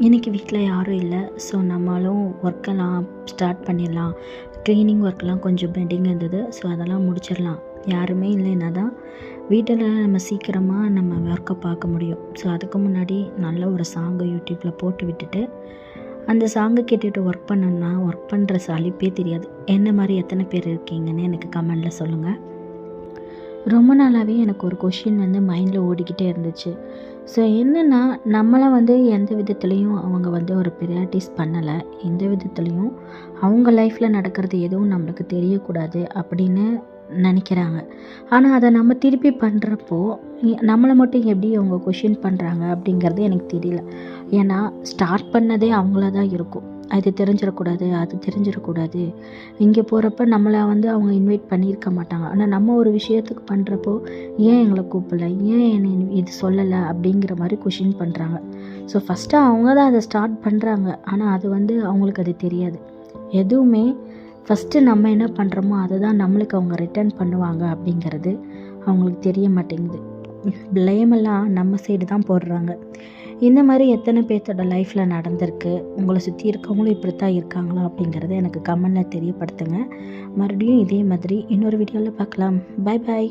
இன்றைக்கி வீட்டில் யாரும் இல்லை. ஸோ நம்மளும் ஒர்க்கெல்லாம் ஸ்டார்ட் பண்ணிடலாம். க்ளீனிங் ஒர்க்லாம் கொஞ்சம் பெண்டிங் இருந்தது. ஸோ அதெல்லாம் முடிச்சிடலாம். யாருமே இல்லைன்னா தான் வீட்டில் நம்ம சீக்கிரமாக நம்ம ஒர்க்கை பார்க்க முடியும். ஸோ அதுக்கு முன்னாடி நல்ல ஒரு சாங்கை யூடியூப்பில் போட்டு விட்டுட்டு அந்த சாங்கை கேட்டுட்டு ஒர்க் பண்ணோன்னா ஒர்க் பண்ணுற சலிப்பே தெரியாது. என்ன மாதிரி எத்தனை பேர் இருக்கீங்கன்னு எனக்கு கமெண்டில் சொல்லுங்கள். ரொம்ப நாளாகவே எனக்கு ஒரு கொஷின் மைண்டில் ஓடிக்கிட்டே இருந்துச்சு. ஸோ என்னென்னா, நம்மளை எந்த விதத்துலேயும் அவங்க ஒரு ப்ரியாரிட்டிஸ் பண்ணலை. எந்த விதத்துலேயும் அவங்க லைஃப்பில் நடக்கிறது எதுவும் நம்மளுக்கு தெரியக்கூடாது அப்படின்னு நினைக்கிறாங்க. ஆனால் அதை நம்ம திருப்பி பண்ணுறப்போ நம்மளை மட்டும் எப்படி அவங்க கொஷின் பண்ணுறாங்க அப்படிங்கிறது எனக்கு தெரியல. ஏன்னா ஸ்டார்ட் பண்ணதே அவங்கள தான் இருக்கும். அது தெரிஞ்சிடக்கூடாது, அது தெரிஞ்சிடக்கூடாது. இங்கே போகிறப்ப நம்மளை அவங்க இன்வைட் பண்ணியிருக்க மாட்டாங்க. ஆனால் நம்ம ஒரு விஷயத்துக்கு பண்ணுறப்போ ஏன் எங்களை கூப்பிடல, ஏன் என்னை இது சொல்லலை அப்படிங்கிற மாதிரி கொஷின் பண்ணுறாங்க. ஸோ ஃபஸ்ட்டு அவங்க தான் அதை ஸ்டார்ட் பண்ணுறாங்க. ஆனால் அது அவங்களுக்கு அது தெரியாது. எதுவுமே ஃபஸ்ட்டு நம்ம என்ன பண்ணுறோமோ அதை தான் நம்மளுக்கு அவங்க ரிட்டர்ன் பண்ணுவாங்க அப்படிங்கிறது அவங்களுக்கு தெரிய மாட்டேங்குது. ப்ளேமெல்லாம் நம்ம சைடு தான் போடுறாங்க. இந்த மாதிரி எத்தனை பேர்த்தோட லைஃப்பில் நடந்திருக்கு, உங்களை சுற்றி இருக்கவங்களும் இப்படி தான் இருக்காங்களா அப்படிங்கிறத எனக்கு கமெண்டில் தெரியப்படுத்துங்க. மறுபடியும் இதே மாதிரி இன்னொரு வீடியோவில் பார்க்கலாம். Bye bye.